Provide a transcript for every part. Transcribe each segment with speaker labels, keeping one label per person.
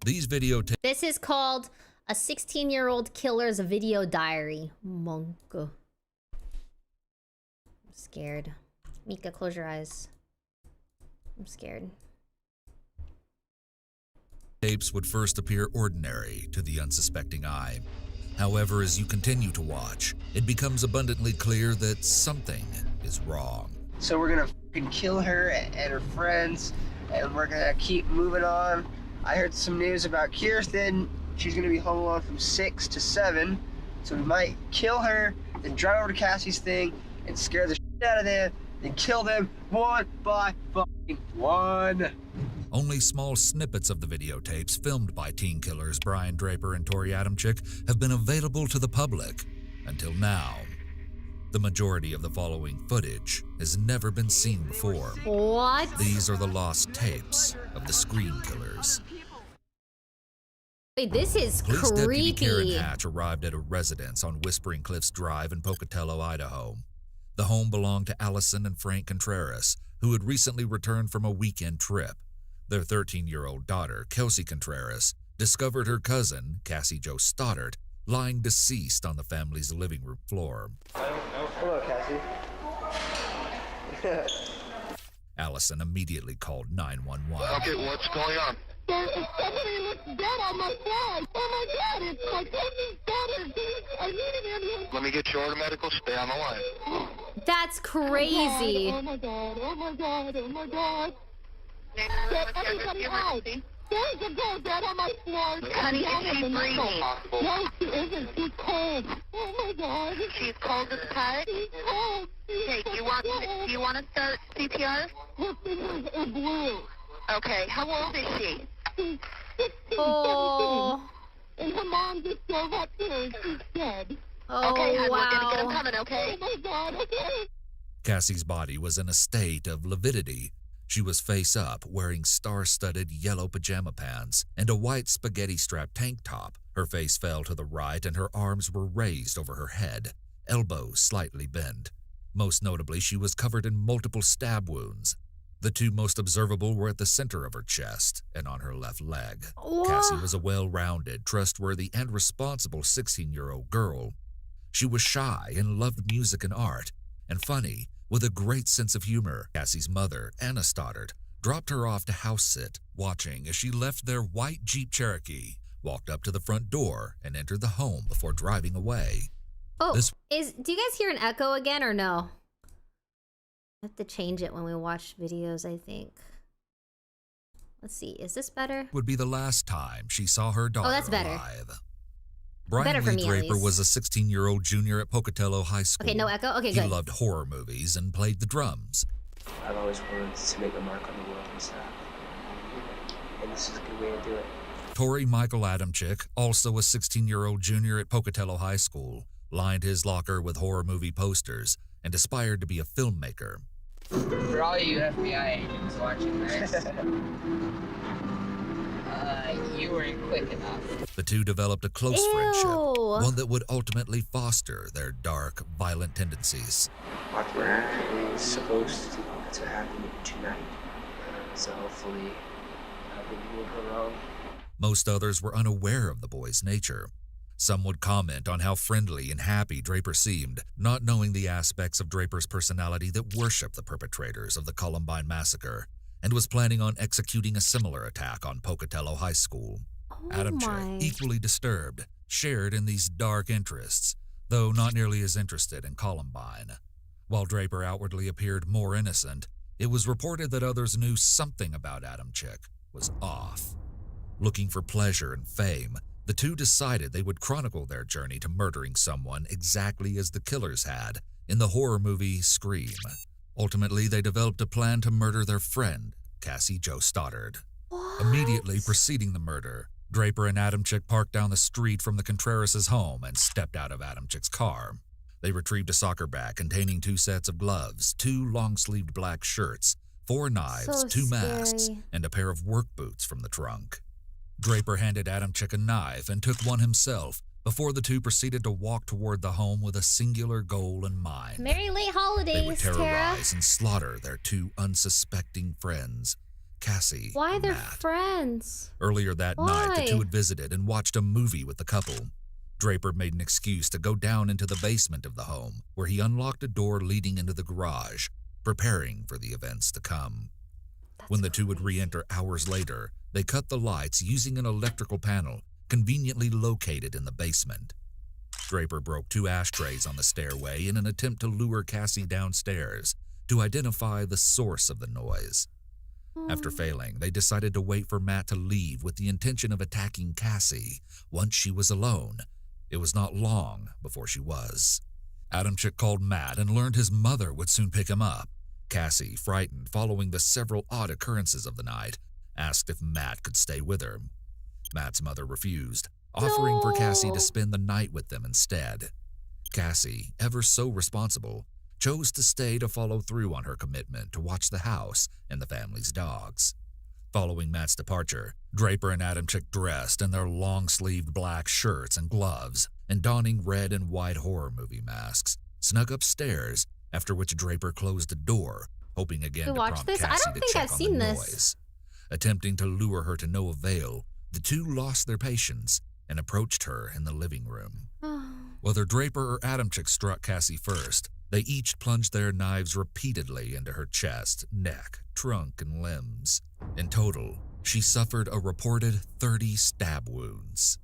Speaker 1: These videotapes.
Speaker 2: This is called a 16-year-old killer's video diary. Monka. I'm scared. Mika, close your eyes. I'm scared.
Speaker 1: Tapes would first appear ordinary to the unsuspecting eye. However, as you continue to watch, it becomes abundantly clear that something is wrong.
Speaker 3: So we're gonna fucking kill her and her friends, and we're gonna keep moving on. I heard some news about Kirsten. She's gonna be home alone from 6 to 7. So we might kill her, then drive over to Cassie's thing and scare the shit out of them, then kill them one by fucking one.
Speaker 1: Only small snippets of the videotapes filmed by teen killers Brian Draper and Tori Adamczyk have been available to the public until now. The majority of the following footage has never been seen before.
Speaker 2: What?
Speaker 1: These are the lost tapes of the Scream Killers.
Speaker 2: Wait, this is
Speaker 1: Police Deputy Karen
Speaker 2: creepy.
Speaker 1: Hatch arrived at a residence on Whispering Cliffs Drive in Pocatello, Idaho. The home belonged to Allison and Frank Contreras, who had recently returned from a weekend trip. Their 13-year-old daughter, Kelsey Contreras, discovered her cousin, Cassie Jo Stoddard, lying deceased on the family's living room floor.
Speaker 3: Hello, Cassie.
Speaker 4: Allison immediately called 911.
Speaker 5: Okay, what's going on?
Speaker 6: Somebody looks dead on my phone. Oh my God, it's my cousin's daughter. I need an ambulance.
Speaker 5: Let me get you order medical. Stay on the line.
Speaker 2: That's crazy.
Speaker 6: Oh my God, oh my God, oh my God. Get everybody out. There's a girl dead on my floor.
Speaker 5: Honey, is she breathing?
Speaker 6: No, she isn't. She's cold. Oh my God.
Speaker 5: She's cold as a cut?
Speaker 6: She's cold.
Speaker 5: Okay, do you want to start CPR?
Speaker 6: Her fingers are blue.
Speaker 5: Okay, how old is she?
Speaker 6: She's 16,
Speaker 2: Oh.
Speaker 6: 17. And her mom just drove up here. She's dead.
Speaker 2: Oh,
Speaker 5: Okay, hon,
Speaker 2: wow.
Speaker 5: we're gonna get him coming, okay?
Speaker 6: Oh my God, okay.
Speaker 4: Cassie's body was in a state of lividity. She was face up, wearing star-studded yellow pajama pants and a white spaghetti-strap tank top. Her face fell to the right and her arms were raised over her head, elbows slightly bent. Most notably, she was covered in multiple stab wounds. The two most observable were at the center of her chest and on her left leg. Cassie was a well-rounded, trustworthy, and responsible 16-year-old girl. She was shy and loved music and art, and funny, with a great sense of humor. Cassie's mother, Anna Stoddard, dropped her off to house sit, watching as she left their white Jeep Cherokee, walked up to the front door, and entered the home before driving away.
Speaker 2: Oh, do you guys hear an echo again or no? I have to change it when we watch videos, I think. Let's see, is this better?
Speaker 4: Would be the last time she saw her daughter
Speaker 2: that's better.
Speaker 4: alive. Brian
Speaker 2: Better for
Speaker 4: Lee
Speaker 2: me, at
Speaker 4: Draper
Speaker 2: least.
Speaker 4: was a 16-year-old junior at Pocatello High School.
Speaker 2: Okay, no echo? Okay,
Speaker 4: He
Speaker 2: good.
Speaker 4: loved horror movies and played the drums.
Speaker 3: I've always wanted to make a mark on the world and stuff. And this is a good way to do it.
Speaker 4: Tori Michael Adamczyk, also a 16-year-old junior at Pocatello High School, lined his locker with horror movie posters and aspired to be a filmmaker.
Speaker 7: For all you FBI agents watching this, you weren't quick enough.
Speaker 4: The two developed a close
Speaker 2: Ew.
Speaker 4: friendship, one that would ultimately foster their dark, violent tendencies.
Speaker 3: Valkyrae is supposed to happen tonight. So hopefully I can move her wrong.
Speaker 4: Most others were unaware of the boy's nature. Some would comment on how friendly and happy Draper seemed, not knowing the aspects of Draper's personality that worshiped the perpetrators of the Columbine massacre, and was planning on executing a similar attack on Pocatello High School.
Speaker 2: Oh
Speaker 4: Adamczyk,
Speaker 2: my.
Speaker 4: equally disturbed, shared in these dark interests, though not nearly as interested in Columbine. While Draper outwardly appeared more innocent, it was reported that others knew something about Adamczyk was off. Looking for pleasure and fame, the two decided they would chronicle their journey to murdering someone exactly as the killers had in the horror movie Scream. Ultimately, they developed a plan to murder their friend, Cassie Jo Stoddard.
Speaker 2: What?
Speaker 4: Immediately preceding the murder, Draper and Adamczyk parked down the street from the Contreras' home and stepped out of Adamczyk's car. They retrieved a soccer bag containing 2 sets of gloves, 2 long-sleeved black shirts, 4 knives,
Speaker 2: So
Speaker 4: 2 masks,
Speaker 2: scary.
Speaker 4: and a pair of work boots from the trunk. Draper handed Adamczyk a knife and took one himself before the two proceeded to walk toward the home with a singular goal in mind.
Speaker 2: Merry late
Speaker 4: They would
Speaker 2: holidays, Tara.
Speaker 4: terrorize and slaughter their 2 unsuspecting friends.
Speaker 1: Cassie,
Speaker 2: Why
Speaker 1: and
Speaker 2: they're
Speaker 1: Matt.
Speaker 2: friends?
Speaker 1: Earlier that night, the
Speaker 2: Why?
Speaker 1: two had visited and watched a movie with the couple. Draper made an excuse to go down into the basement of the home, where he unlocked a door leading into the garage, preparing for the events to come. When the two would re-enter hours later, they cut the lights using an electrical panel conveniently located in the basement. Draper broke 2 ashtrays on the stairway in an attempt to lure Cassie downstairs to identify the source of the noise. After failing, they decided to wait for Matt to leave with the intention of attacking Cassie once she was alone. It was not long before she was. Adamczyk called Matt and learned his mother would soon pick him up. Cassie, frightened following the several odd occurrences of the night, asked if Matt could stay with her. Matt's mother refused, offering for Cassie to spend the night with them instead. Cassie, ever so responsible, chose to stay to follow through on her commitment to watch the house and the family's dogs. Following Matt's departure, Draper and Adamczyk dressed in their long-sleeved black shirts and gloves and donning red and white horror movie masks, snuck upstairs, after which Draper closed the door, hoping again to prompt
Speaker 2: this? I
Speaker 1: Cassie
Speaker 2: don't
Speaker 1: to
Speaker 2: think
Speaker 1: check
Speaker 2: I've
Speaker 1: on
Speaker 2: seen
Speaker 1: the
Speaker 2: this.
Speaker 1: noise. Attempting to lure her to no avail, the two lost their patience and approached her in the living room. Whether Draper or Adamczyk struck Cassie first, they each plunged their knives repeatedly into her chest, neck, trunk, and limbs. In total, she suffered a reported 30 stab wounds.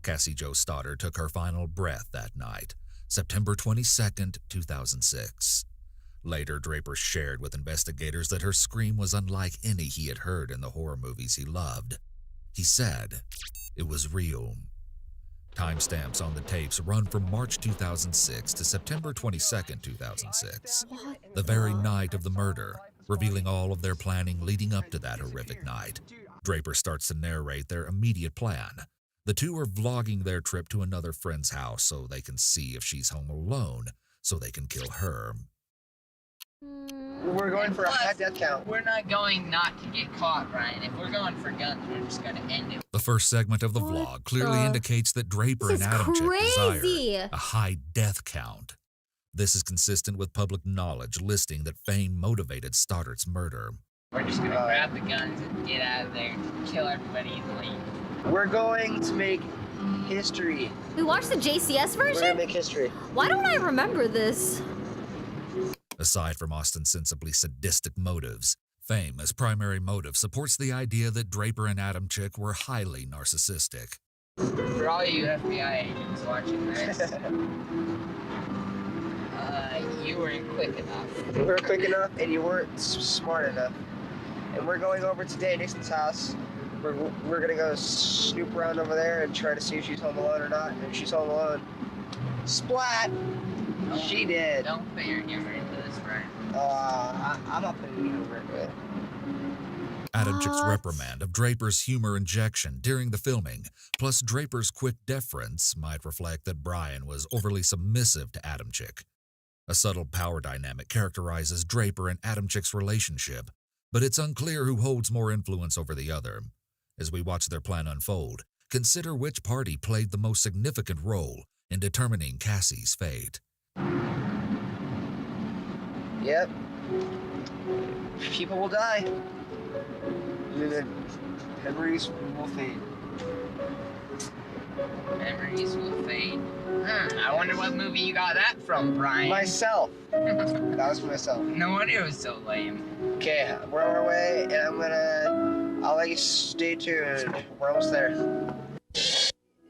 Speaker 1: Cassie Jo Stoddard took her final breath that night, September 22nd, 2006. Later, Draper shared with investigators that her scream was unlike any he had heard in the horror movies he loved. He said it was real. Timestamps on the tapes run from March 2006 to September 22nd, 2006, the very night of the murder, revealing all of their planning leading up to that horrific night. Draper starts to narrate their immediate plan. The two are vlogging their trip to another friend's house so they can see if she's home alone, so they can kill her.
Speaker 3: We're going for a high death count.
Speaker 7: We're not going not to get caught, Ryan. If we're going for guns, we're just going to end it.
Speaker 1: The first segment of the vlog clearly indicates that Draper and
Speaker 2: This is
Speaker 1: Adamczyk
Speaker 2: crazy.
Speaker 1: desire a high death count. This is consistent with public knowledge listing that fame motivated Stoddard's murder.
Speaker 7: We're just going to grab the guns and get out of there, kill everybody and leave.
Speaker 3: We're going to make history.
Speaker 2: We watched the JCS
Speaker 3: We're
Speaker 2: version?
Speaker 3: gonna make history.
Speaker 2: Why don't I remember this?
Speaker 1: Aside from ostensibly sadistic motives, fame as primary motive supports the idea that Draper and Adamczyk were highly narcissistic.
Speaker 7: For all you FBI agents watching this, you weren't quick enough.
Speaker 3: You weren't quick enough and you weren't smart enough. And we're going over to Nixon's house. We're gonna go snoop around over there and try to see if she's home alone or not. And if she's home alone, splat! She did.
Speaker 7: Don't put your humor into this, Brian.
Speaker 3: I'm not putting you over into it.
Speaker 1: Adamczyk's
Speaker 2: What?
Speaker 1: reprimand of Draper's humor injection during the filming, plus Draper's quick deference, might reflect that Brian was overly submissive to Adamczyk. A subtle power dynamic characterizes Draper and Adamczyk's relationship, but it's unclear who holds more influence over the other. As we watch their plan unfold, consider which party played the most significant role in determining Cassie's fate.
Speaker 3: Yep. People will die. And then memories will fade.
Speaker 7: Memories will fade. I wonder what movie you got that from, Brian.
Speaker 3: Myself. That was myself.
Speaker 7: No wonder it was so lame.
Speaker 3: Okay, we're on our way, and I'll let you stay tuned. We're almost there.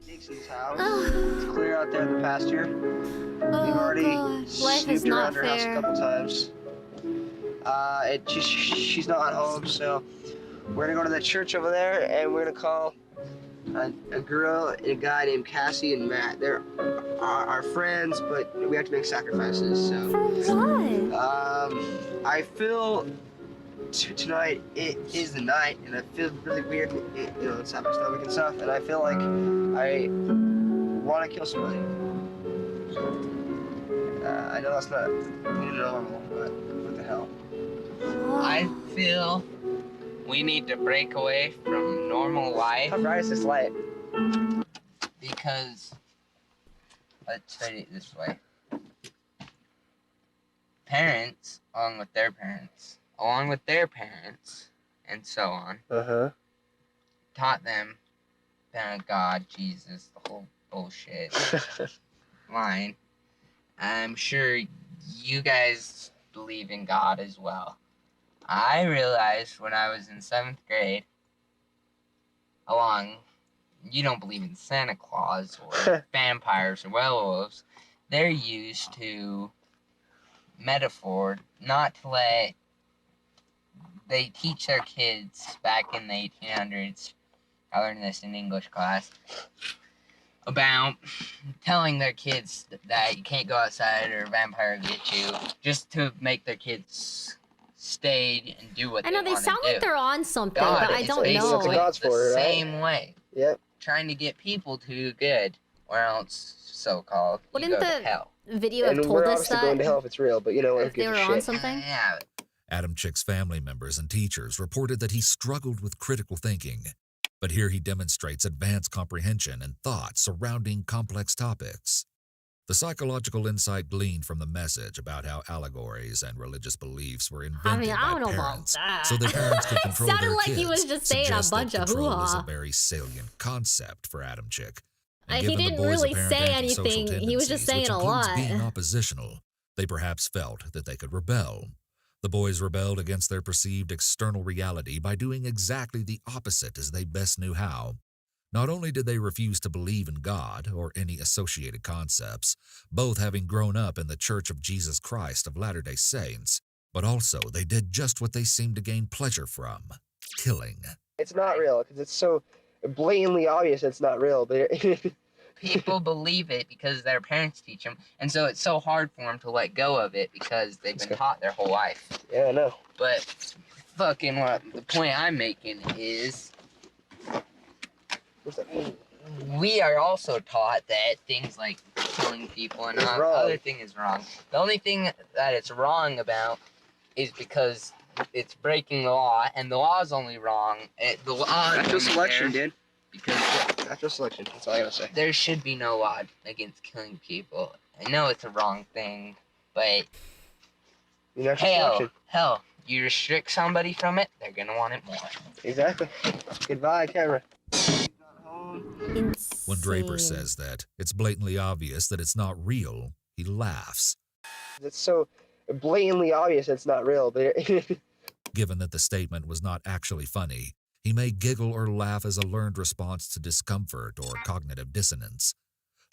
Speaker 3: Nixon's house. It's clear out there in the pasture. We've already
Speaker 2: gosh. Life is
Speaker 3: snooped
Speaker 2: not
Speaker 3: around her house a
Speaker 2: fair.
Speaker 3: couple times. She's not home, so we're gonna go to the church over there, and we're gonna call a girl and a guy named Cassie and Matt. They're our friends, but we have to make sacrifices. So.
Speaker 2: For what?
Speaker 3: I feel tonight it is the night, and I feel really weird. It's not my stomach and stuff, and I feel like I want to kill somebody. I know that's not normal, but what the hell?
Speaker 7: I feel we need to break away from normal life
Speaker 3: How bright is this light?
Speaker 7: because, let's put it this way, parents, along with their parents, and so on.
Speaker 3: Uh-huh.
Speaker 7: Taught them about God, Jesus, the whole bullshit line. I'm sure you guys believe in God as well. I realized when I was in 7th grade, you don't believe in Santa Claus or vampires or werewolves. They're used to metaphor not to let. They teach their kids back in the 1800s. I learned this in English class about telling their kids that you can't go outside or a vampire will get you, just to make their kids stay and do what
Speaker 2: I know
Speaker 7: they
Speaker 2: they
Speaker 7: want
Speaker 2: sound
Speaker 7: to
Speaker 2: like
Speaker 7: do.
Speaker 2: they're on something,
Speaker 7: God
Speaker 2: but I
Speaker 7: is
Speaker 2: don't
Speaker 7: basically
Speaker 2: know.
Speaker 3: God's
Speaker 7: the
Speaker 3: for it, right?
Speaker 7: same way.
Speaker 3: Yep.
Speaker 7: Trying to get people to do good, or else, so-called, you
Speaker 2: Wouldn't
Speaker 7: go to
Speaker 2: the
Speaker 7: hell.
Speaker 2: video have
Speaker 3: And
Speaker 2: told
Speaker 3: we're
Speaker 2: us
Speaker 3: obviously going to
Speaker 2: that
Speaker 3: hell if it's real, but you know, I don't
Speaker 2: if they
Speaker 3: give
Speaker 2: were
Speaker 3: a
Speaker 2: on
Speaker 3: shit.
Speaker 2: something?
Speaker 7: Yeah.
Speaker 1: Adam Chick's family members and teachers reported that he struggled with critical thinking, but here he demonstrates advanced comprehension and thought surrounding complex topics. The psychological insight gleaned from the message about how allegories and religious beliefs were invented
Speaker 2: I
Speaker 1: by
Speaker 2: don't know about
Speaker 1: parents
Speaker 2: that.
Speaker 1: so their parents could control
Speaker 2: Sounded
Speaker 1: their
Speaker 2: like
Speaker 1: kids
Speaker 2: he was just saying a
Speaker 1: suggests
Speaker 2: bunch
Speaker 1: that
Speaker 2: of
Speaker 1: control is a
Speaker 2: hoo-ha.
Speaker 1: very salient concept for Adam Chick. And
Speaker 2: He
Speaker 1: given the
Speaker 2: didn't
Speaker 1: boys'
Speaker 2: really
Speaker 1: apparent
Speaker 2: say
Speaker 1: antisocial
Speaker 2: anything. He was just
Speaker 1: tendencies,
Speaker 2: saying
Speaker 1: which
Speaker 2: a
Speaker 1: includes
Speaker 2: lot.
Speaker 1: being oppositional, they perhaps felt that they could rebel. The boys rebelled against their perceived external reality by doing exactly the opposite as they best knew how. Not only did they refuse to believe in God or any associated concepts, both having grown up in the Church of Jesus Christ of Latter-day Saints, but also they did just what they seemed to gain pleasure from: killing.
Speaker 3: It's not real because it's so blatantly obvious it's not real. But
Speaker 7: People believe it because their parents teach them, and so it's so hard for them to let go of it because they've been taught their whole life.
Speaker 3: yeah, I know.
Speaker 7: But fucking what the point I'm making is
Speaker 3: What's that?
Speaker 7: we are also taught that things like killing people and
Speaker 3: It's
Speaker 7: not
Speaker 3: wrong.
Speaker 7: other thing is wrong. The only thing that it's wrong about is because it's breaking the law, and the law is only wrong. The law is
Speaker 3: Natural
Speaker 7: only
Speaker 3: selection,
Speaker 7: there
Speaker 3: dude.
Speaker 7: because
Speaker 3: Natural selection. That's all I gotta say.
Speaker 7: there should be no law against killing people. I know it's a wrong thing, but
Speaker 3: Natural
Speaker 7: hell, you restrict somebody from it, they're gonna want it more.
Speaker 3: Exactly. Goodbye, camera.
Speaker 1: When Draper
Speaker 2: Insane.
Speaker 1: says that it's blatantly obvious that it's not real, he laughs.
Speaker 3: It's so blatantly obvious it's not real. But
Speaker 1: Given that the statement was not actually funny, he may giggle or laugh as a learned response to discomfort or cognitive dissonance.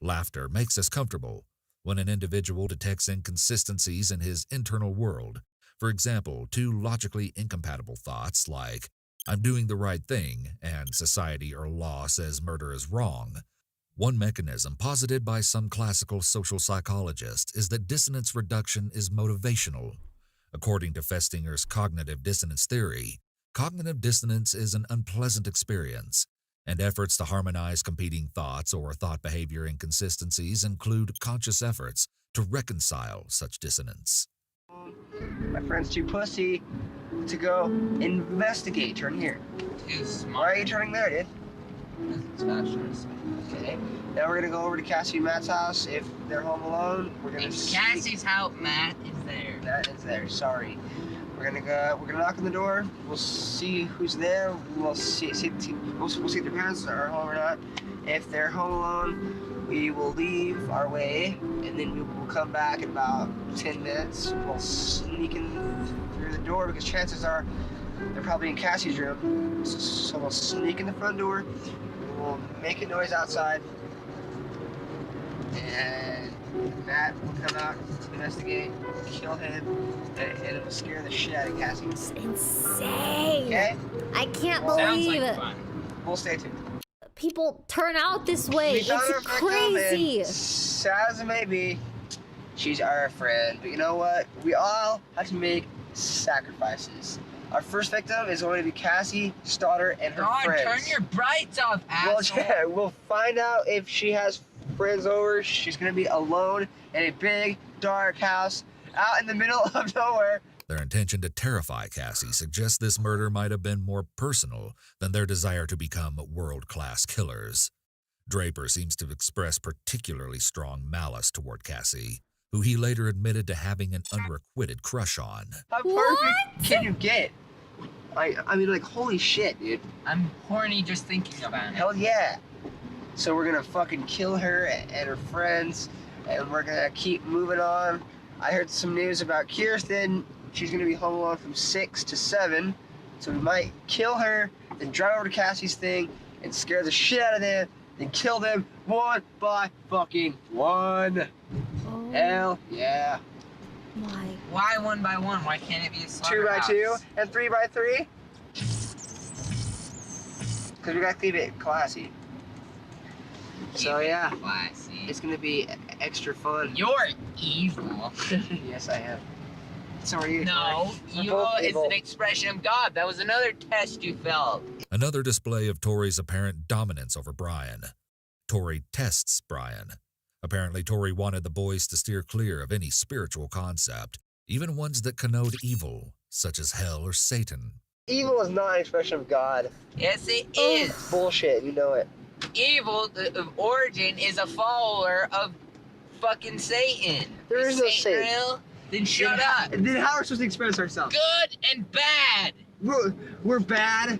Speaker 1: Laughter makes us comfortable when an individual detects inconsistencies in his internal world. For example, two logically incompatible thoughts like, "I'm doing the right thing," and "society or law says murder is wrong." One mechanism posited by some classical social psychologists is that dissonance reduction is motivational. According to Festinger's cognitive dissonance theory, cognitive dissonance is an unpleasant experience, and efforts to harmonize competing thoughts or thought behavior inconsistencies include conscious efforts to reconcile such dissonance.
Speaker 3: my friend's too pussy to go investigate. Turn here.
Speaker 7: Too
Speaker 3: Why
Speaker 7: smart.
Speaker 3: are you turning there, dude?
Speaker 7: It's fascist.
Speaker 3: Okay. Now we're gonna go over to Cassie and Matt's house. If they're home alone, we're gonna.
Speaker 7: In
Speaker 3: see-
Speaker 7: Cassie's house, Matt is there.
Speaker 3: That is there. Sorry. We're gonna go. We're gonna knock on the door. We'll see who's there. We'll see we'll see if their parents are home or not. If they're home alone, we will leave our way, and then we will come back in about 10 minutes. We'll sneak in through the door because chances are they're probably in Cassie's room. So we'll sneak in the front door. We'll make a noise outside, and Matt will come out to investigate, kill him, and it will scare the shit out of Cassie.
Speaker 2: It's insane.
Speaker 3: Okay?
Speaker 2: I can't
Speaker 3: Sounds
Speaker 7: Sounds
Speaker 2: believe
Speaker 7: like
Speaker 2: it.
Speaker 7: fun.
Speaker 3: We'll stay tuned.
Speaker 2: People turn out this way.
Speaker 3: We found our
Speaker 2: It's
Speaker 3: friend Coleman.
Speaker 2: crazy.
Speaker 3: Sad as it may be, she's our friend. But you know what? We all have to make sacrifices. Our first victim is going to be Cassie, Stoddard, and her
Speaker 7: God,
Speaker 3: friends.
Speaker 7: turn your brights off,
Speaker 3: Well,
Speaker 7: asshole.
Speaker 3: yeah, we'll find out if she has friends over. She's gonna be alone in a big, dark house out in the middle of nowhere.
Speaker 1: Their intention to terrify Cassie suggests this murder might have been more personal than their desire to become world-class killers. Draper seems to express particularly strong malice toward Cassie, who he later admitted to having an unrequited crush on.
Speaker 3: How perfect can you get? I mean, like, holy shit, dude.
Speaker 7: I'm horny just thinking about it.
Speaker 3: Hell yeah. So we're gonna fucking kill her and her friends, and we're gonna keep moving on. I heard some news about Kirsten. She's gonna be home alone from 6 to 7. So we might kill her, then drive over to Cassie's thing, and scare the shit out of them, then kill them one by fucking one.
Speaker 2: Oh
Speaker 3: Hell yeah.
Speaker 2: my.
Speaker 7: Why 1 by 1? Why can't it be a
Speaker 3: 2 by
Speaker 7: slaughterhouse?
Speaker 3: 2 and 3 by 3. Because we gotta keep it classy. So yeah,
Speaker 7: Classy.
Speaker 3: it's gonna be extra fun.
Speaker 7: You're evil.
Speaker 3: Yes, I am. So are you.
Speaker 7: No,
Speaker 3: We're
Speaker 7: evil
Speaker 3: both
Speaker 7: is
Speaker 3: evil.
Speaker 7: an expression of God. That was another test you failed.
Speaker 1: Another display of Tori's apparent dominance over Brian. Tori tests Brian. Apparently, Tori wanted the boys to steer clear of any spiritual concept, even ones that connote evil, such as hell or Satan.
Speaker 3: Evil is not an expression of God.
Speaker 7: Yes, it is.
Speaker 3: Bullshit, you know it.
Speaker 7: Evil of origin is a follower of fucking Satan.
Speaker 3: There is no
Speaker 7: Satan
Speaker 3: Satan.
Speaker 7: real? Then shut up.
Speaker 3: Then how are we supposed to express ourselves?
Speaker 7: Good and bad.
Speaker 3: We're bad.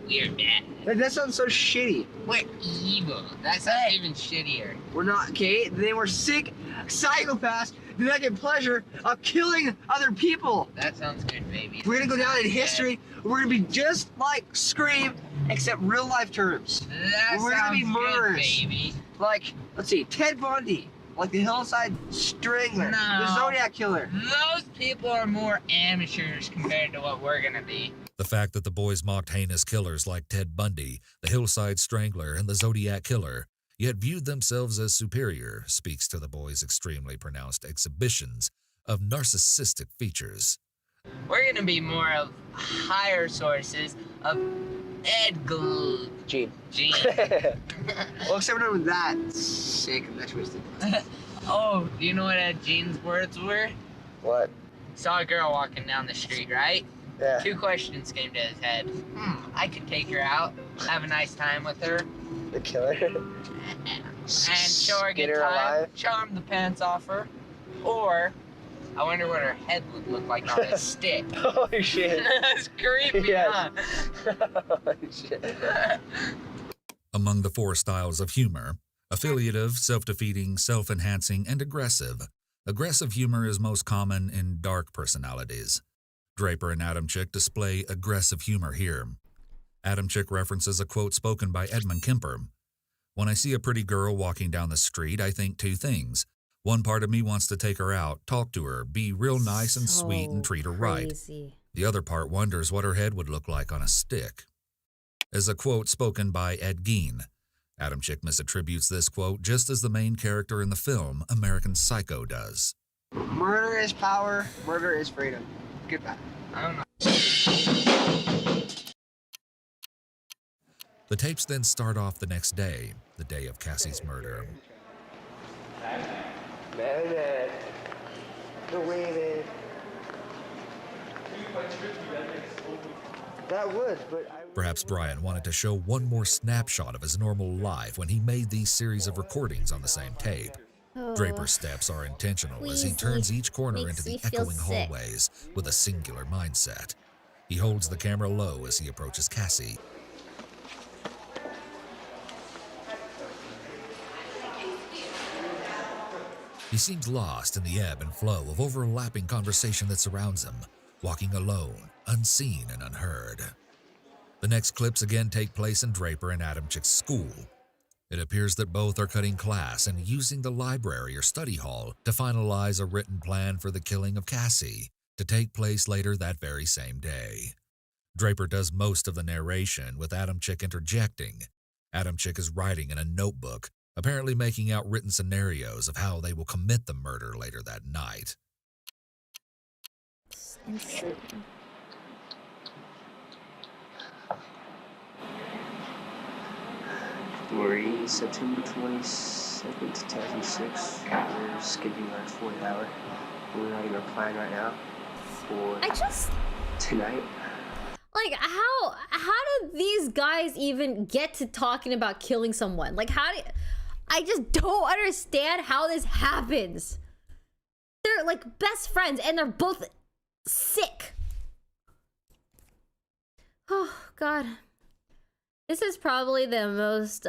Speaker 7: We're bad.
Speaker 3: That sounds so shitty.
Speaker 7: We're evil. That sounds even shittier.
Speaker 3: We're not, okay? Then we're sick psychopaths do not get pleasure of killing other people.
Speaker 7: That sounds good, baby.
Speaker 3: We're gonna go down in
Speaker 7: Sounds
Speaker 3: history. We're gonna be just like Scream, except real life terms.
Speaker 7: good. That
Speaker 3: We're gonna be
Speaker 7: sounds good,
Speaker 3: murderers.
Speaker 7: baby.
Speaker 3: Like, let's see, Ted Bundy, like the Hillside Strangler,
Speaker 7: No.
Speaker 3: the Zodiac Killer.
Speaker 7: Those people are more amateurs compared to what we're gonna be.
Speaker 1: The fact that the boys mocked heinous killers like Ted Bundy, the Hillside Strangler, and the Zodiac Killer, yet viewed themselves as superior, speaks to the boys' extremely pronounced exhibitions of narcissistic features.
Speaker 7: We're gonna be more of higher sources of
Speaker 3: Gene.
Speaker 7: Gene.
Speaker 3: Well, except we're done with that. Sick, I'm not twisted.
Speaker 7: Oh, do you know what Ed Gene's words were?
Speaker 3: What?
Speaker 7: Saw a girl walking down the street, right?
Speaker 3: Yeah.
Speaker 7: 2 questions came to his head. I could take her out, have a nice time with her,
Speaker 3: The killer.
Speaker 7: and show her a
Speaker 3: Get
Speaker 7: good
Speaker 3: her
Speaker 7: time,
Speaker 3: alive.
Speaker 7: charm the pants off her, or I wonder what her head would look like on a stick.
Speaker 3: Holy shit.
Speaker 7: That's creepy,
Speaker 3: Yes.
Speaker 7: huh?
Speaker 3: Holy shit.
Speaker 1: Among the 4 styles of humor, affiliative, self-defeating, self-enhancing, and aggressive, aggressive humor is most common in dark personalities. Draper and Adam Chick display aggressive humor here. Adam Chick references a quote spoken by Edmund Kemper. "When I see a pretty girl walking down the street, I think 2 things. One part of me wants to take her out, talk to her, be real nice and sweet and treat her right.
Speaker 2: Crazy.
Speaker 1: The other part wonders what her head would look like on a stick." As a quote spoken by Ed Gein. Adam Chick misattributes this quote just as the main character in the film American Psycho does.
Speaker 3: Murder is power, murder is freedom. Goodbye.
Speaker 7: I don't know.
Speaker 1: The tapes then start off the next day, the day of Cassie's murder.
Speaker 3: Man. The way, that would, but I...
Speaker 1: Perhaps Brian wanted to show one more snapshot of his normal life when he made these series of recordings on the same tape.
Speaker 2: Oh.
Speaker 1: Draper's steps are intentional as he
Speaker 2: Queasy.
Speaker 1: turns each corner
Speaker 2: Makes
Speaker 1: into the
Speaker 2: me feel
Speaker 1: echoing
Speaker 2: sick.
Speaker 1: hallways with a singular mindset. He holds the camera low as he approaches Cassie. He seems lost in the ebb and flow of overlapping conversation that surrounds him, walking alone, unseen and unheard. The next clips again take place in Draper and Adam Chick's school. It appears that both are cutting class and using the library or study hall to finalize a written plan for the killing of Cassie, to take place later that very same day. Draper does most of the narration, with Adam Chick interjecting. Adam Chick is writing in a notebook, apparently making out written scenarios of how they will commit the murder later that night.
Speaker 2: It's insane.
Speaker 3: Marie, September 22nd, 2006. We're skipping our 4th hour. We're writing our plan right now for
Speaker 2: I just
Speaker 3: tonight.
Speaker 2: like how did these guys even get to talking about killing someone? Like I just don't understand how this happens. They're like best friends and they're both sick. God. This is probably the most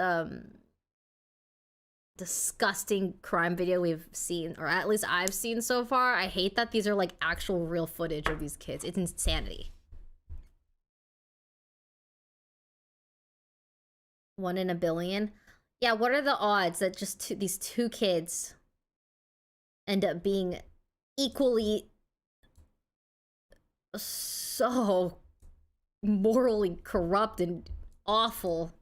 Speaker 2: disgusting crime video we've seen, or at least I've seen so far. I hate that these are like actual real footage of these kids. It's insanity. 1 in a billion. Yeah, what are the odds that just these two kids end up being equally so morally corrupt and awful?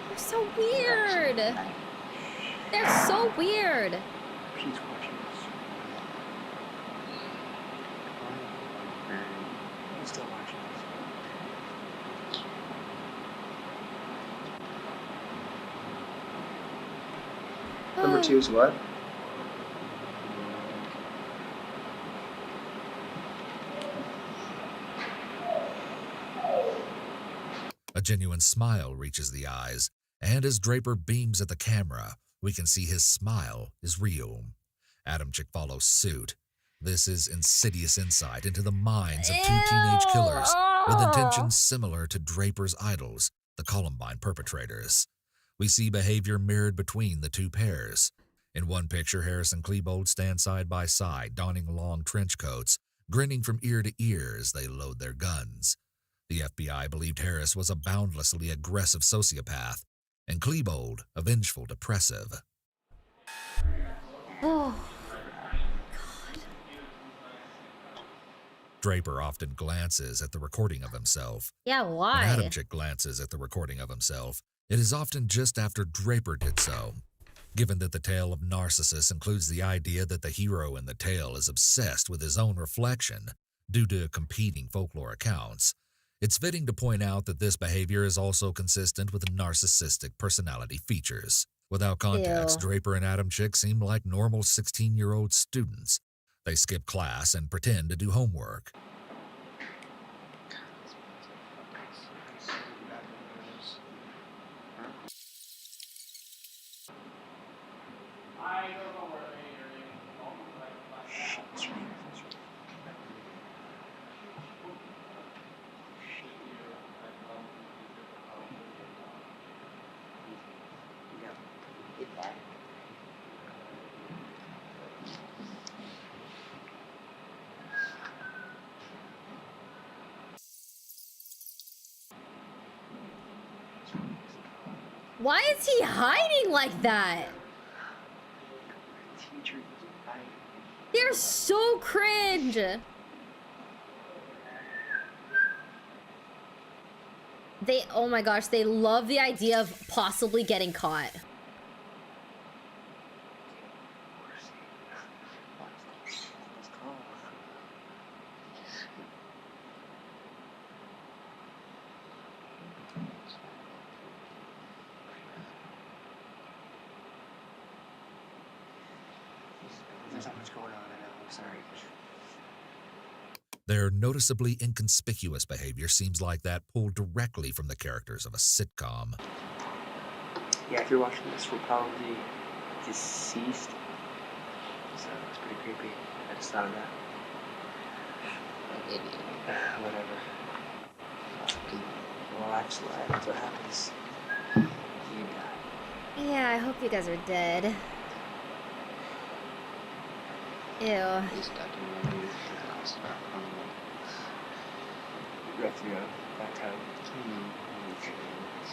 Speaker 2: They're so weird. They're so weird.
Speaker 3: She's watching us. He's still watching us. Number 2 is what?
Speaker 1: A genuine smile reaches the eyes, and as Draper beams at the camera, we can see his smile is real. Adamczyk follows suit. This is insidious insight into the minds of two teenage killers with intentions similar to Draper's idols, the Columbine perpetrators. We see behavior mirrored between the two pairs. In one picture, Harris and Klebold stand side by side, donning long trench coats, grinning from ear to ear as they load their guns. The FBI believed Harris was a boundlessly aggressive sociopath, and Klebold a vengeful depressive.
Speaker 2: Oh,
Speaker 1: Draper often glances at the recording of himself.
Speaker 2: yeah, why?
Speaker 1: When Adamczyk glances at the recording of himself, it is often just after Draper did so. Given that the tale of Narcissus includes the idea that the hero in the tale is obsessed with his own reflection due to competing folklore accounts, it's fitting to point out that this behavior is also consistent with narcissistic personality features. Without context,
Speaker 2: Ew.
Speaker 1: Draper and Adamczyk seem like normal 16-year-old students. They skip class and pretend to do homework.
Speaker 2: Why is he hiding like that? They're so cringe. Oh my gosh, they love the idea of possibly getting caught.
Speaker 3: There's not much going on, I know, I'm sorry.
Speaker 1: Their noticeably inconspicuous behavior seems like that pulled directly from the characters of a sitcom.
Speaker 3: Yeah, if you're watching this, we're probably deceased. So it's pretty creepy. I just thought of that. Whatever. Well, actually, that's what happens. You die.
Speaker 2: Yeah, I hope you guys are dead. Ew.
Speaker 3: You have to go back home. I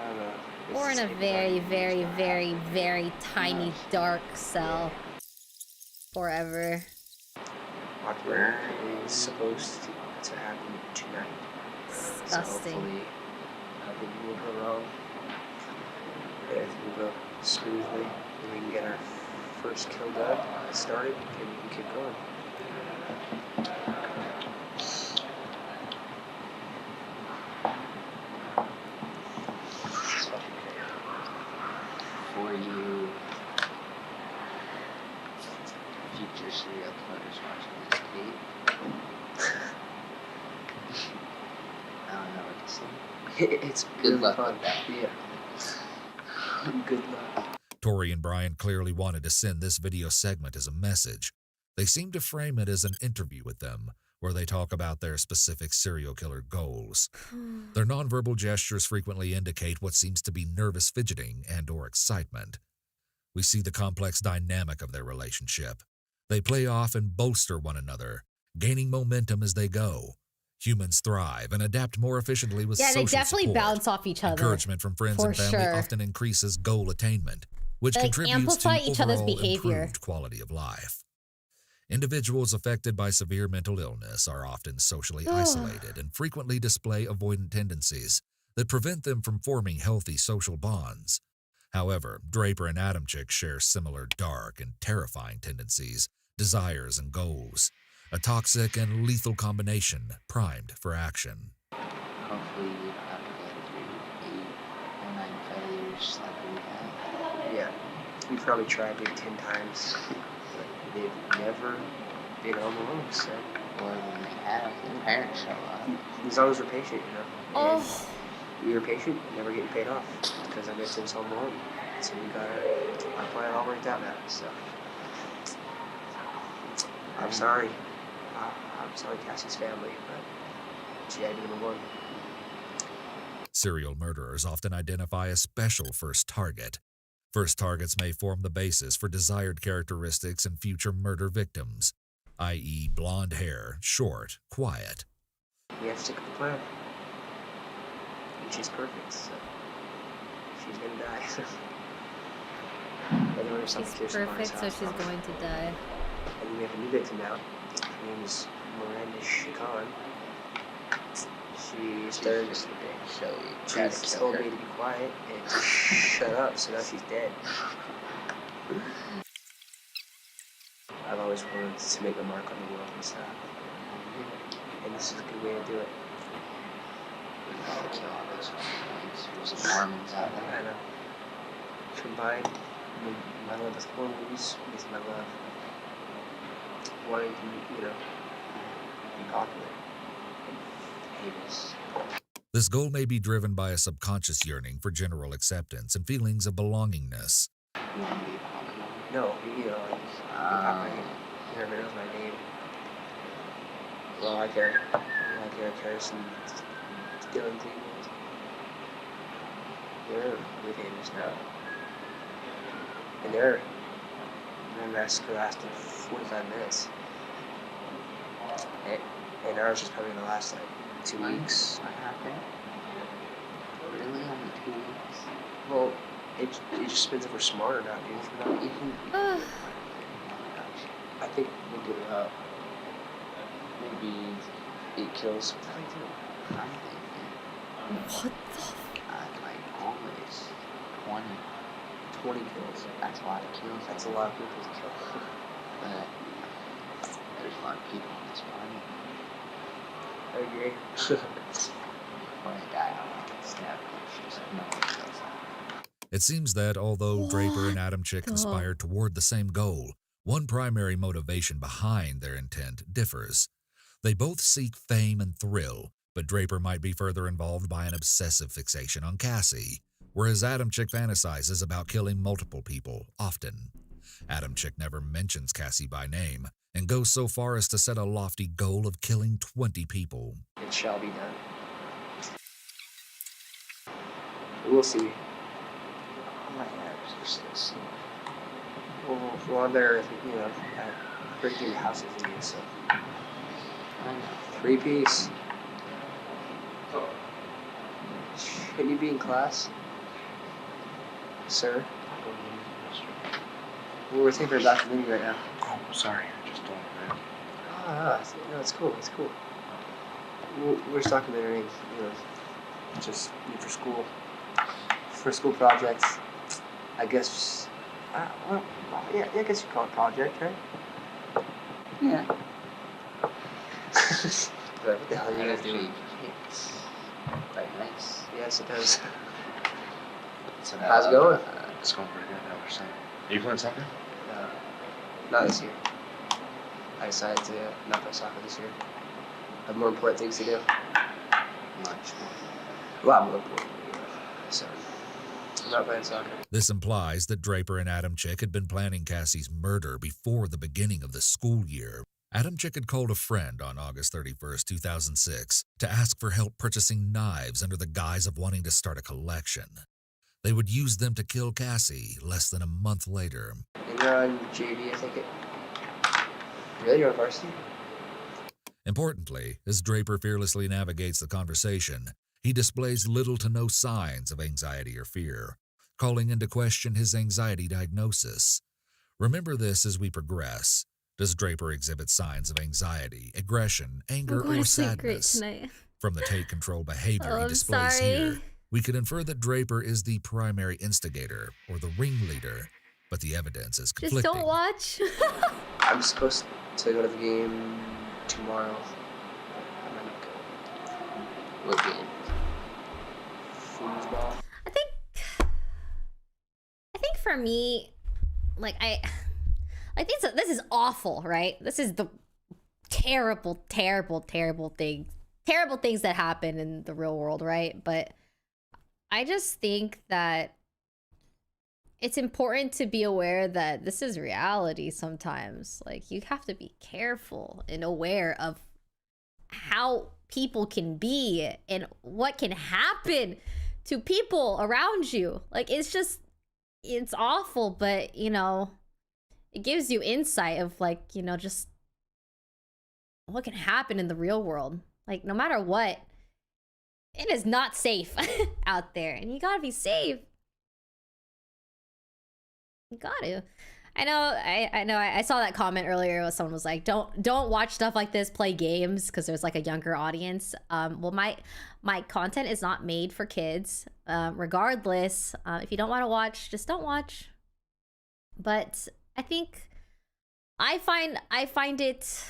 Speaker 3: don't know.
Speaker 2: Or in a very, very, very, very tiny dark cell. Forever.
Speaker 3: Valkyrae is supposed to happen tonight. So
Speaker 2: Disgusting.
Speaker 3: hopefully nothing will go wrong. Everything will go smoothly. And we can get our first kill done, started, and we can keep going. For you, if
Speaker 7: future serial killers watching this tape. I don't know what to say.
Speaker 3: It's
Speaker 7: Good
Speaker 3: really
Speaker 7: luck
Speaker 3: fun.
Speaker 7: with that.
Speaker 3: Yeah. Good luck.
Speaker 1: Tori and Brian clearly wanted to send this video segment as a message. They seem to frame it as an interview with them, where they talk about their specific serial killer goals. Their nonverbal gestures frequently indicate what seems to be nervous fidgeting and/or excitement. We see the complex dynamic of their relationship. They play off and bolster one another, gaining momentum as they go. Humans thrive and adapt more efficiently with
Speaker 2: Yeah,
Speaker 1: social
Speaker 2: they definitely
Speaker 1: support.
Speaker 2: bounce off each other.
Speaker 1: Encouragement from friends
Speaker 2: for
Speaker 1: and family
Speaker 2: sure.
Speaker 1: often increases goal attainment, which
Speaker 2: They, like,
Speaker 1: contributes to
Speaker 2: amplify each other's
Speaker 1: overall
Speaker 2: behavior.
Speaker 1: improved quality of life. Individuals affected by severe mental illness are often socially isolated and frequently display avoidant tendencies that prevent them from forming healthy social bonds. However, Draper and Adamczyk share similar dark and terrifying tendencies, desires, and goals, a toxic and lethal combination primed for action.
Speaker 7: Hopefully we don't have to go through 8 or 9 failures like we have.
Speaker 3: Yeah. We probably tried maybe 10 times. But they've never been on the road, so.
Speaker 7: Or when they have, their parents show up.
Speaker 3: As long as we're patient, you know.
Speaker 2: Oh.
Speaker 3: And we were patient, never getting paid off. Because I guess it was home alone. So we got our plan all worked out now, so. I'm sorry. I'm sorry, Cassie's family, but she had to be number one.
Speaker 1: Serial murderers often identify a special first target. First targets may form the basis for desired characteristics in future murder victims, i.e. blonde hair, short, quiet.
Speaker 3: We have to stick with the plan. And she's perfect, so she's gonna die.
Speaker 2: She's perfect, so she's going to die.
Speaker 3: And then we have a new victim now. Her name is Miranda Chacon. She started
Speaker 7: Just a big showy.
Speaker 3: She just told me to be quiet and to shut up, so now she's dead. I've always wanted to make a mark on the world and stuff. And this is a good way to do it.
Speaker 7: We gotta kill all those things. There's some Mormons out there.
Speaker 3: I know. Combine my love with horror movies with my love wanting to, be popular.
Speaker 7: Famous.
Speaker 1: This goal may be driven by a subconscious yearning for general acceptance and feelings of belongingness.
Speaker 7: You want to be popular?
Speaker 3: No, be popular. He never knows my name. Like Eric Harrison, Dylan Cleveland. They're really famous now. And their massacre lasted 45 minutes. And ours is probably gonna last like 2 weeks.
Speaker 7: What happened? Really? Only 2 weeks?
Speaker 3: Well, it just depends if we're smart or not, dude. If we're not, I think we'll get it up. Maybe 8 kills.
Speaker 7: I'm thinking.
Speaker 2: What the?
Speaker 7: Like always. 20.
Speaker 3: 20 kills.
Speaker 7: That's a lot of kills.
Speaker 3: That's a lot of people to kill.
Speaker 7: But there's a lot of people in this party.
Speaker 3: I agree.
Speaker 7: When I die, I want to get stabbed. She's like, no one kills that.
Speaker 1: It seems that although Draper and
Speaker 2: What
Speaker 1: Adamczyk
Speaker 2: the-
Speaker 1: conspired toward the same goal, one primary motivation behind their intent differs. They both seek fame and thrill, but Draper might be further involved by an obsessive fixation on Cassie, whereas Adamczyk fantasizes about killing multiple people, often. Adamczyk never mentions Cassie by name, and goes so far as to set a lofty goal of killing 20 people.
Speaker 3: It shall be done. We'll see.
Speaker 7: My nerves are still sore.
Speaker 3: We're on there, breaking the houses in you, so.
Speaker 7: I know.
Speaker 3: 3-piece. Shouldn't you be in class? Sir? We're taking her back to Minnie right now.
Speaker 8: Oh, sorry, I just don't know.
Speaker 3: No, it's cool, it's cool. We're just documenting, just for school. For school projects. I guess, yeah, I guess you call it project, right?
Speaker 7: Yeah.
Speaker 3: What the hell are you guys doing?
Speaker 7: It's quite nice.
Speaker 3: Yes, it does.
Speaker 7: So
Speaker 3: How's it going?
Speaker 8: It's going pretty good, now we're saying. Are you playing soccer?
Speaker 3: Not this year. I decided to not play soccer this year. I have more important things to do.
Speaker 8: Much more.
Speaker 3: A lot more important. So, I'm not playing soccer.
Speaker 1: This implies that Draper and Adamczyk had been planning Cassie's murder before the beginning of the school year. Adamczyk had called a friend on August 31st, 2006, to ask for help purchasing knives under the guise of wanting to start a collection. They would use them to kill Cassie less than a month later.
Speaker 3: And you're on JV, I think it. Really? You're on varsity?
Speaker 1: Importantly, as Draper fearlessly navigates the conversation, he displays little to no signs of anxiety or fear, calling into question his anxiety diagnosis. Remember this as we progress. Does Draper exhibit signs of anxiety, aggression, anger, or sadness? From the take-control behavior he displays here, we could infer that Draper is the primary instigator or the ringleader, but the evidence is conflicting.
Speaker 2: Just don't watch.
Speaker 3: I'm supposed to go to the game tomorrow. I might not go.
Speaker 8: What game?
Speaker 3: Foosball.
Speaker 2: I think for me, like this is awful, right? This is the terrible things that happen in the real world, right? But I just think that it's important to be aware that this is reality sometimes. Like, you have to be careful and aware of how people can be and what can happen to people around you. Like, it's awful, but, you know, it gives you insight of, like, you know, just what can happen in the real world. Like, no matter what, it is not safe out there, and you gotta be safe. You gotta. I know. I saw that comment earlier where someone was like, "Don't watch stuff like this. Play games," because there's like a younger audience. Well, my content is not made for kids. Regardless, if you don't want to watch, just don't watch. But I think I find it,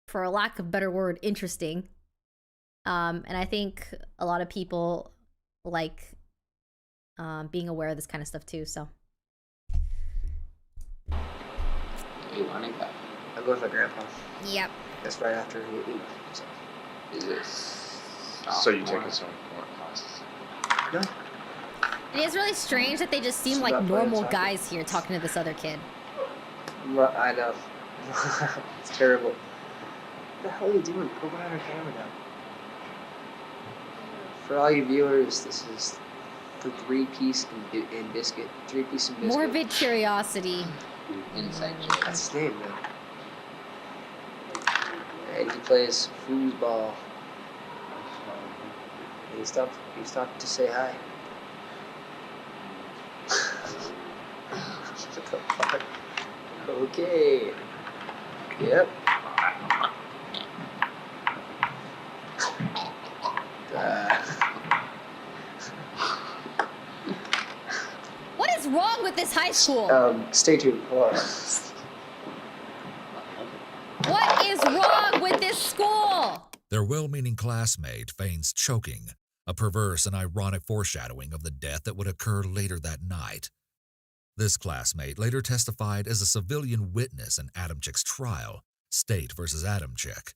Speaker 2: for a lack of a better word, interesting. And I think a lot of people like being aware of this kind of stuff too. So.
Speaker 8: You want to go?
Speaker 3: I'll go with my grandpa.
Speaker 2: Yep.
Speaker 3: That's right after we eat. So.
Speaker 8: Is this...
Speaker 9: So you take us on more classes?
Speaker 3: No.
Speaker 2: It is really strange that they just seem
Speaker 3: It's
Speaker 2: like
Speaker 3: about
Speaker 2: normal
Speaker 3: playing
Speaker 2: guys here talking to this other kid.
Speaker 3: I know. It's terrible. What the hell are you doing? Go behind our camera now. For all you viewers, this is the three-piece and biscuit. Three-piece and biscuit.
Speaker 2: Morbid curiosity.
Speaker 8: Inside
Speaker 3: That's his name, though. And he plays foosball. And he stopped to say hi. What the fuck? Okay. Yep.
Speaker 2: What is wrong with this high school?
Speaker 3: Stay tuned. Hold on.
Speaker 2: What is wrong with this school?
Speaker 1: Their well-meaning classmate feigns choking, a perverse and ironic foreshadowing of the death that would occur later that night. This classmate later testified as a civilian witness in Adamczyk's trial, State versus Adamczyk.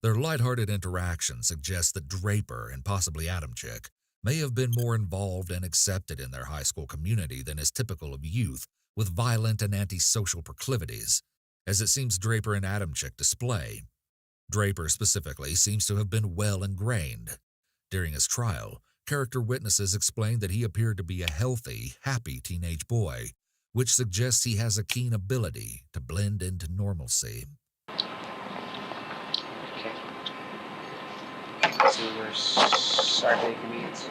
Speaker 1: Their lighthearted interaction suggests that Draper and possibly Adamczyk may have been more involved and accepted in their high school community than is typical of youth with violent and antisocial proclivities, as it seems Draper and Adamczyk display. Draper specifically seems to have been well ingrained. During his trial, character witnesses explained that he appeared to be a healthy, happy teenage boy, which suggests he has a keen ability to blend into normalcy.
Speaker 3: Okay. So we're sorry for the inconvenience.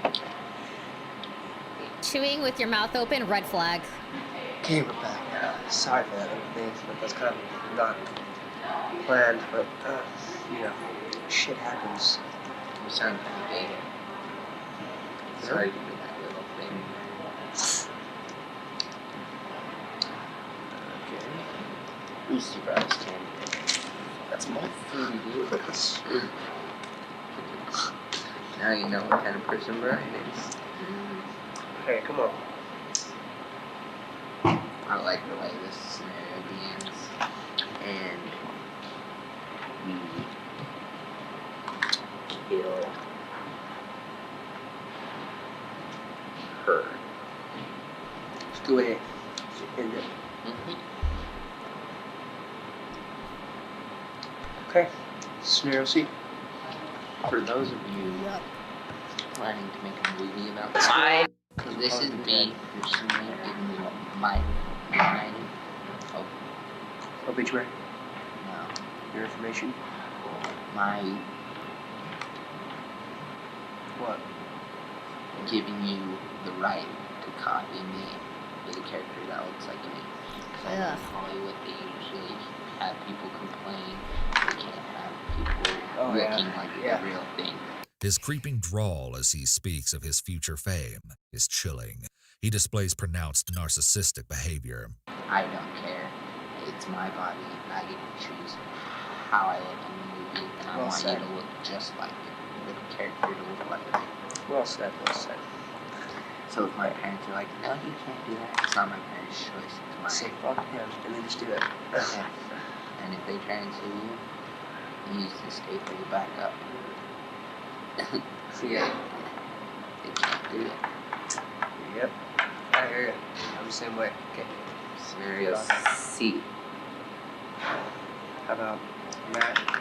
Speaker 2: Chewing with your mouth open, red flag.
Speaker 3: Okay, we're back now. Sorry for that inconvenience, but that's kind of not planned, but, you know, shit happens.
Speaker 8: You sound kind of gay. Sorry to do that little thing.
Speaker 3: Okay.
Speaker 8: Who's surprised, Ken?
Speaker 3: That's my food, dude.
Speaker 8: Now you know what kind of person Brian is.
Speaker 3: Hey, come on.
Speaker 8: I like the way this scenario begins. And kill her.
Speaker 3: Just go ahead. End it. Okay. Scenario C.
Speaker 8: For those of you
Speaker 2: Yep.
Speaker 8: planning to make a movie about this, because this is me personally giving you my mind. Oh,
Speaker 3: Obituary.
Speaker 8: no.
Speaker 3: Your information.
Speaker 8: My
Speaker 3: What?
Speaker 8: giving you the right to copy me with a character that looks like me. Because I know in
Speaker 2: Ugh.
Speaker 8: Hollywood they usually have people complain they can't have people
Speaker 3: Oh, yeah.
Speaker 8: looking like
Speaker 3: Yeah.
Speaker 8: the real thing.
Speaker 1: His creeping drawl as he speaks of his future fame is chilling. He displays pronounced narcissistic behavior.
Speaker 8: I don't care. It's my body. I get to choose how I look in the movie, and I
Speaker 3: Well
Speaker 8: want
Speaker 3: said.
Speaker 8: you to look just like it. The character to look like it.
Speaker 3: Well said. Well said.
Speaker 8: So if my parents are like, no, you can't do that, it's not my parents' choice, it's
Speaker 3: Say
Speaker 8: mine.
Speaker 3: fuck him, and then just do it.
Speaker 8: Okay. And if they try and sue you, use the state for your backup.
Speaker 3: Yeah.
Speaker 8: They can't do it.
Speaker 3: Yep. I hear you. I'm the same way. Okay.
Speaker 8: Scenario C.
Speaker 3: How about Matt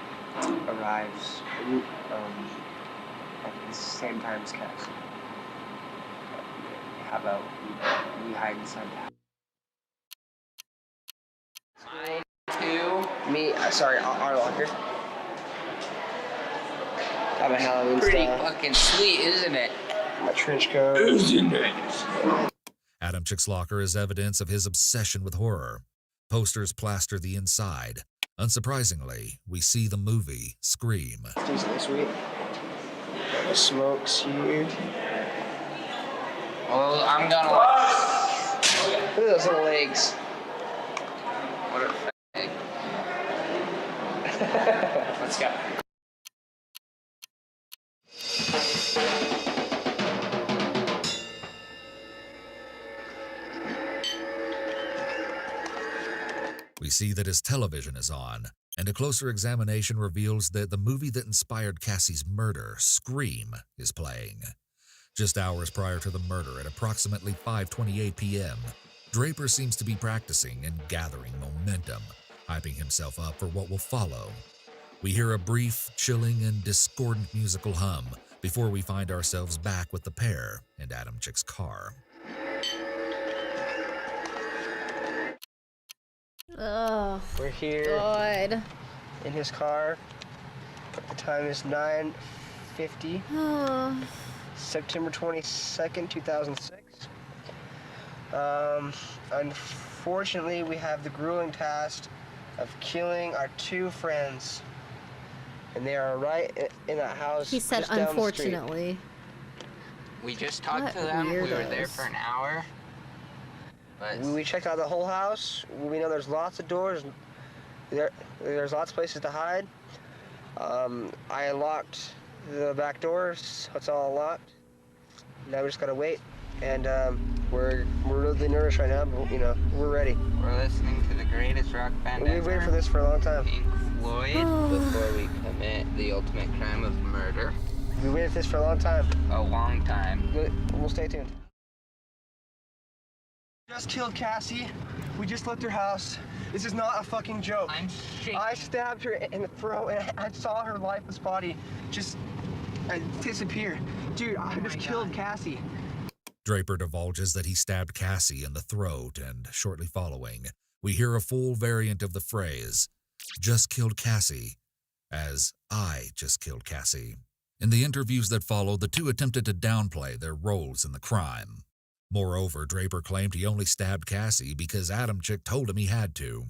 Speaker 3: arrives at the same time as Cass? How about we hide inside the house? Me, sorry, our locker. Have a Halloween
Speaker 8: Pretty
Speaker 3: style.
Speaker 8: fucking sweet, isn't it?
Speaker 3: My trench coat.
Speaker 1: Adam Chick's locker is evidence of his obsession with horror. Posters plaster the inside. Unsurprisingly, we see the movie Scream.
Speaker 3: Decently sweet. The smokes here.
Speaker 8: Well, I'm gonna like.
Speaker 3: Look at those little legs.
Speaker 8: What a fag.
Speaker 3: Let's go.
Speaker 1: We see that his television is on, and a closer examination reveals that the movie that inspired Cassie's murder, Scream, is playing. Just hours prior to the murder at approximately 5:28 p.m., Draper seems to be practicing and gathering momentum, hyping himself up for what will follow. We hear a brief, chilling, and discordant musical hum before we find ourselves back with the pair in Adam Chick's car.
Speaker 2: Oh,
Speaker 3: We're here
Speaker 2: God.
Speaker 3: in his car. The time is 9:50,
Speaker 2: Oh.
Speaker 3: September 22nd, 2006. Unfortunately, we have the grueling task of killing our two friends. And they are right in that house.
Speaker 2: He said
Speaker 3: just down the street.
Speaker 2: unfortunately.
Speaker 7: We just talked
Speaker 2: What
Speaker 7: to them. We were there
Speaker 2: weirdos.
Speaker 7: for an hour. But
Speaker 3: We checked out the whole house. We know there's lots of doors. There's lots of places to hide. I locked the back doors, so it's all locked. Now we just gotta wait. And we're really nervous right now, but we're ready.
Speaker 7: we're listening to the greatest rock band
Speaker 3: We've
Speaker 7: ever,
Speaker 3: waited for this for a long time.
Speaker 7: Pink Floyd, before we commit the ultimate crime of murder.
Speaker 3: We waited for this for a long time.
Speaker 7: A long time.
Speaker 3: We'll stay tuned. Just killed Cassie. We just left her house. This is not a fucking joke.
Speaker 7: I'm shaking.
Speaker 3: I stabbed her in the throat and I saw her lifeless body just disappear. Dude, I just killed Cassie.
Speaker 1: Draper divulges that he stabbed Cassie in the throat, and shortly following, we hear a full variant of the phrase, "just killed Cassie," as "I just killed Cassie." In the interviews that followed, the two attempted to downplay their roles in the crime. Moreover, Draper claimed he only stabbed Cassie because Adam Chick told him he had to.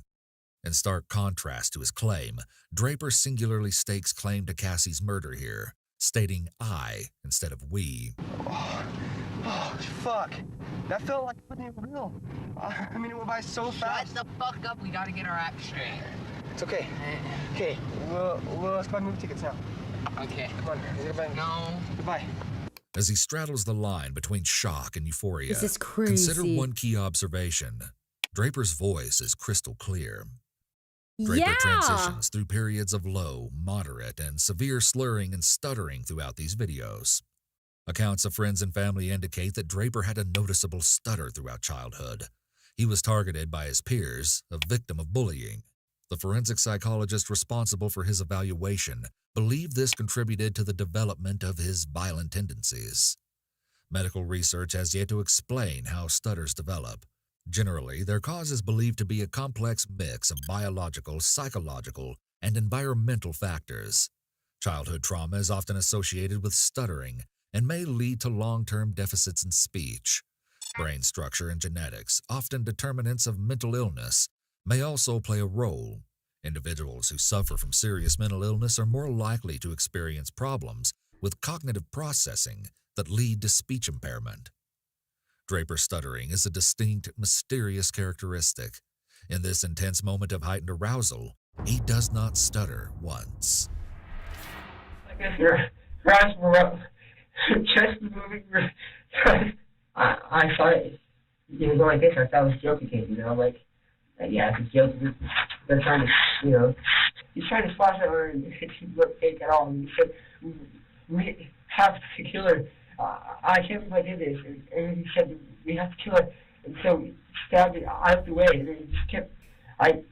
Speaker 1: In stark contrast to his claim, Draper singularly stakes claim to Cassie's murder here, stating "I" instead of "we."
Speaker 3: Oh, fuck. That felt like it wasn't even real. I mean, it went by so fast.
Speaker 7: Shut the fuck up. We gotta get our act straight.
Speaker 3: It's okay. Okay, let's buy movie tickets now.
Speaker 7: Okay.
Speaker 3: Come on, goodbye.
Speaker 7: No.
Speaker 3: Goodbye.
Speaker 1: As he straddles the line between shock and euphoria,
Speaker 2: This is crazy.
Speaker 1: consider one key observation. Draper's voice is crystal clear. Draper
Speaker 2: Yeah.
Speaker 1: transitions through periods of low, moderate, and severe slurring and stuttering throughout these videos. Accounts of friends and family indicate that Draper had a noticeable stutter throughout childhood. He was targeted by his peers, a victim of bullying. The forensic psychologist responsible for his evaluation believed this contributed to the development of his violent tendencies. Medical research has yet to explain how stutters develop. Generally, their cause is believed to be a complex mix of biological, psychological, and environmental factors. Childhood trauma is often associated with stuttering and may lead to long-term deficits in speech. Brain structure and genetics, often determinants of mental illness, may also play a role. Individuals who suffer from serious mental illness are more likely to experience problems with cognitive processing that lead to speech impairment. Draper stuttering is a distinct, mysterious characteristic. In this intense moment of heightened arousal, he does not stutter once.
Speaker 10: I guess your eyes were up, chest was moving. I thought it was like this. I thought it was joking, you know, like, yeah, it's a joke. They're trying to, you know, he's trying to splash it on her and it looked fake at all. And he said, we have to kill her. I can't believe I did this. And he said, we have to kill her. And so he stabbed it out of the way. And then he just kept, I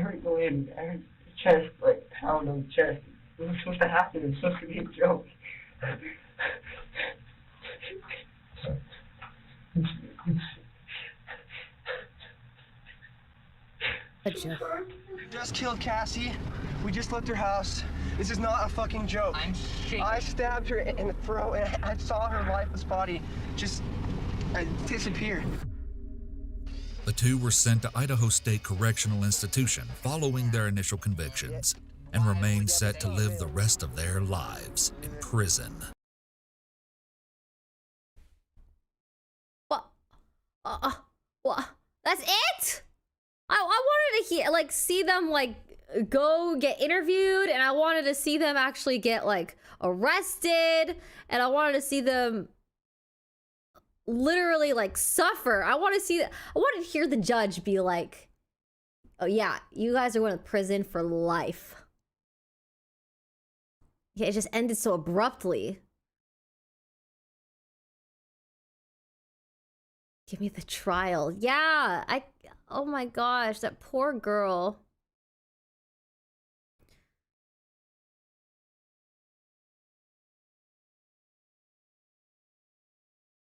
Speaker 10: heard it go in. I heard the chest, like, pound on the chest. It was supposed to happen. It was supposed to be a joke.
Speaker 2: A joke.
Speaker 3: We just killed Cassie. We just left her house. This is not a fucking joke.
Speaker 7: I'm shaking.
Speaker 3: I stabbed her in the throat and I saw her lifeless body just disappear.
Speaker 1: The two were sent to Idaho State Correctional Institution following their initial convictions and remain set to live the rest of their lives in prison.
Speaker 2: What? That's it? I wanted to hear, like, see them, like, go get interviewed, and I wanted to see them actually get, like, arrested, and I wanted to see them literally, like, suffer. I wanted to hear the judge be like, oh yeah, you guys are going to prison for life. Yeah, it just ended so abruptly. Give me the trial. Yeah, oh my gosh, that poor girl.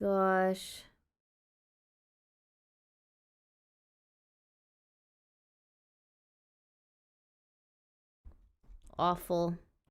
Speaker 2: Gosh. Awful.